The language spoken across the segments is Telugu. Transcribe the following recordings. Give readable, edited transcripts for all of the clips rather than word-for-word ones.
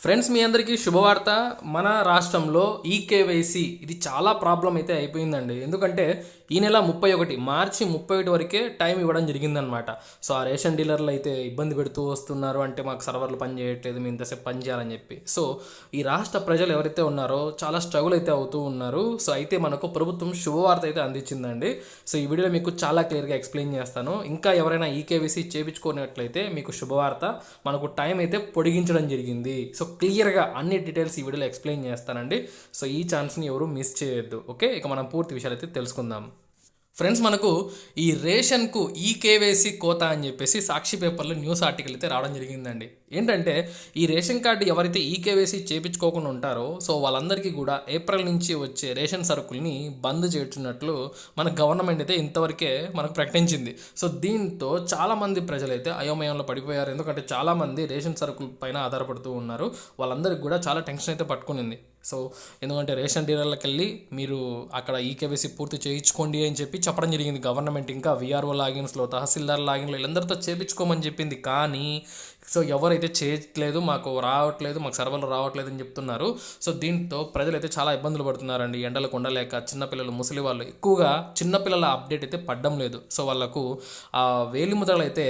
ఫ్రెండ్స్, మీ అందరికీ శుభవార్త. మన రాష్ట్రంలో ఈకేవైసీ ఇది చాలా ప్రాబ్లం అయితే అయిపోయిందండి. ఎందుకంటే ఈ నెల 31 మార్చి 31 వరకే టైం ఇవ్వడం జరిగిందనమాట. సో ఆ రేషన్ డీలర్లు అయితే ఇబ్బంది పెడుతూ వస్తున్నారు. అంటే మాకు సర్వర్లు పని చేయట్లేదు, మేము ఇంతసేపు పని చేయాలని చెప్పి. సో ఈ రాష్ట్ర ప్రజలు ఎవరైతే ఉన్నారో చాలా స్ట్రగుల్ అయితే అవుతూ ఉన్నారు. సో అయితే మనకు ప్రభుత్వం శుభవార్త అయితే అందించిందండి. సో ఈ వీడియోలో మీకు చాలా క్లియర్గా ఎక్స్ప్లెయిన్ చేస్తాను. ఇంకా ఎవరైనా ఈకేవైసీ చేయించుకున్నట్లయితే మీకు శుభవార్త, మనకు టైం అయితే పొడిగించడం జరిగింది. సో క్లియర్గా అన్ని డీటెయిల్స్ ఈ వీడియోలో ఎక్స్ప్లెయిన్ చేస్తానండి. సో ఈ ఛాన్స్ని ఎవరు మిస్ చేయొద్దు. ఓకే, ఇక మనం పూర్తి విషయాలు అయితే తెలుసుకుందాం. ఫ్రెండ్స్, మనకు ఈ రేషన్కు ఈకేవైసీ కోత అని చెప్పేసి సాక్షి పేపర్లో న్యూస్ ఆర్టికల్ అయితే రావడం జరిగిందండి. ఏంటంటే ఈ రేషన్ కార్డు ఎవరైతే ఈకేవైసీ చేయించుకోకుండా ఉంటారో సో వాళ్ళందరికీ కూడా ఏప్రిల్ నుంచి వచ్చే రేషన్ సరుకుల్ని బంద్ చేస్తున్నట్లు మన గవర్నమెంట్ అయితే ఇంతవరకే మనకు ప్రకటించింది. సో దీంతో చాలామంది ప్రజలైతే అయోమయంలో పడిపోయారు. ఎందుకంటే చాలామంది రేషన్ సరుకుల పైన ఆధారపడుతూ ఉన్నారు. వాళ్ళందరికీ కూడా చాలా టెన్షన్ అయితే పట్టుకునింది. సో ఎందుకంటే రేషన్ డీలర్లకు వెళ్ళి మీరు అక్కడ ఈకేవైసీ పూర్తి చేయించుకోండి అని చెప్పి చెప్పడం జరిగింది గవర్నమెంట్. ఇంకా విఆర్ఓ లాగిన్స్లో, తహసీల్దార్ లాగిన్లో వీళ్ళందరితో చేయించుకోమని చెప్పింది. కానీ సో ఎవరైతే చేయట్లేదు, మాకు రావట్లేదు, మాకు సర్వర్లు రావట్లేదు అని చెప్తున్నారు. సో దీంతో ప్రజలైతే చాలా ఇబ్బందులు పడుతున్నారండి. ఎండలకు ఉండలేక చిన్నపిల్లలు, ముసలి వాళ్ళు, ఎక్కువగా చిన్నపిల్లల అప్డేట్ అయితే పడడం లేదు. సో వాళ్ళకు ఆ వేలిముద్రలు అయితే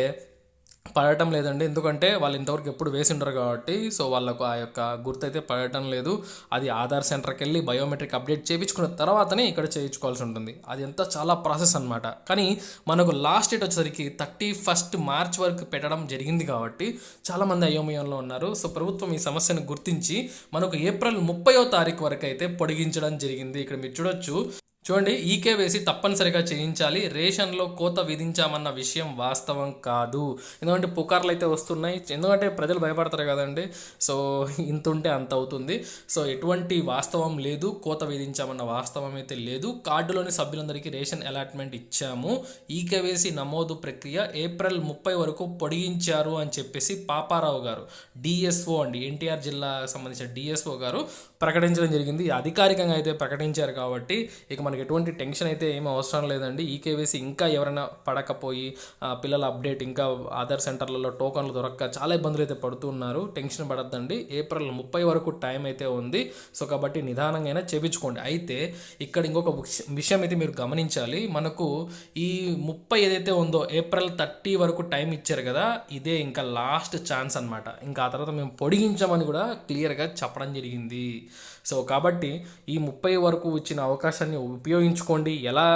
పడటం లేదండి. ఎందుకంటే వాళ్ళు ఇంతవరకు ఎప్పుడు వేసి ఉండరు కాబట్టి సో వాళ్ళకు ఆ యొక్క గుర్తు అయితే పడటం లేదు. అది ఆధార్ సెంటర్కి వెళ్ళి బయోమెట్రిక్ అప్డేట్ చేయించుకున్న తర్వాతనే ఇక్కడ చేయించుకోవాల్సి ఉంటుంది. అది ఎంత చాలా ప్రాసెస్ అనమాట. కానీ మనకు లాస్ట్ డేట్ వచ్చేసరికి 31 మార్చ్ వరకు పెట్టడం జరిగింది కాబట్టి చాలామంది అయోమయంలో ఉన్నారు. సో ప్రభుత్వం ఈ సమస్యను గుర్తించి మనకు ఏప్రిల్ 30వ తారీఖు వరకు అయితే పొడిగించడం జరిగింది. ఇక్కడ మీరు చూడండి, ఈకేవైసీ తప్పనిసరిగా చేయించాలి, రేషన్లో కోత విధించామన్న విషయం వాస్తవం కాదు. ఎందుకంటే పుకార్లు అయితే వస్తున్నాయి. ఎందుకంటే ప్రజలు భయపడతారు కదండి. సో ఇంత ఉంటే అంత అవుతుంది. సో ఎటువంటి వాస్తవం లేదు, కోత విధించామన్న వాస్తవం అయితే లేదు. కార్డులోని సభ్యులందరికీ రేషన్ అలాట్మెంట్ ఇచ్చాము. ఈకేవైసీ నమోదు ప్రక్రియ ఏప్రిల్ 30 వరకు పొడిగించారు అని చెప్పేసి పాపారావు గారు, డిఎస్ఓ అండి, ఎన్టీఆర్ జిల్లా సంబంధించిన డిఎస్ఓ గారు ప్రకటించడం జరిగింది. అధికారికంగా అయితే ప్రకటించారు కాబట్టి ఇక మనకి ఎటువంటి టెన్షన్ అయితే ఏమీ అవసరం లేదండి. ఈకేవైసీ ఇంకా ఎవరైనా పడకపోయి పిల్లల అప్డేట్, ఇంకా ఆధార్ సెంటర్లలో టోకన్లు దొరక్క చాలా ఇబ్బందులు అయితే పడుతున్నారు. టెన్షన్ పడద్దండి. ఏప్రిల్ 30 వరకు టైం అయితే ఉంది. సో కాబట్టి నిదానంగా అయినా చేయించుకోండి. అయితే ఇక్కడ ఇంకొక విషయం అయితే మీరు గమనించాలి. మనకు ఈ 30 ఏదైతే ఉందో ఏప్రిల్ 30 వరకు టైం ఇచ్చారు కదా, ఇదే ఇంకా లాస్ట్ ఛాన్స్ అనమాట. ఇంకా ఆ తర్వాత మేము పొడిగించామని కూడా క్లియర్గా చెప్పడం జరిగింది. సో కాబట్టి ఈ 30 వరకు ఇచ్చిన అవకాశాన్ని ఉపయోగించుకోండి. ఎలా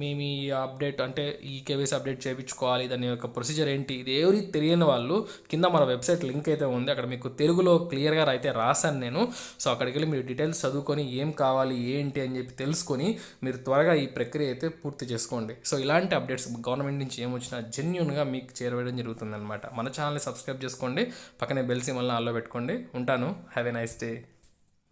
మేము ఈ అప్డేట్ అంటే ఈ కేవైసీ అప్డేట్ చేయించుకోవాలి, దాని యొక్క ప్రొసీజర్ ఏంటి, ఇది ఎవరి తెలియని వాళ్ళు కింద మన వెబ్సైట్ లింక్ అయితే ఉంది. అక్కడ మీకు తెలుగులో క్లియర్గా అయితే రాశాను నేను. సో అక్కడికి వెళ్ళి మీరు డీటెయిల్స్ చదువుకొని ఏం కావాలి ఏంటి అని చెప్పి తెలుసుకొని మీరు త్వరగా ఈ ప్రక్రియ అయితే పూర్తి చేసుకోండి. సో ఇలాంటి అప్డేట్స్ గవర్నమెంట్ నుంచి ఏమొచ్చినా జెన్యూన్గా మీకు చేరవేయడం జరుగుతుంది అనమాట. మన ఛానల్ని సబ్స్క్రైబ్ చేసుకోండి, పక్కనే బెల్ సింబల్ని ఆన్లో పెట్టుకోండి. ఉంటాను. Have a nice day.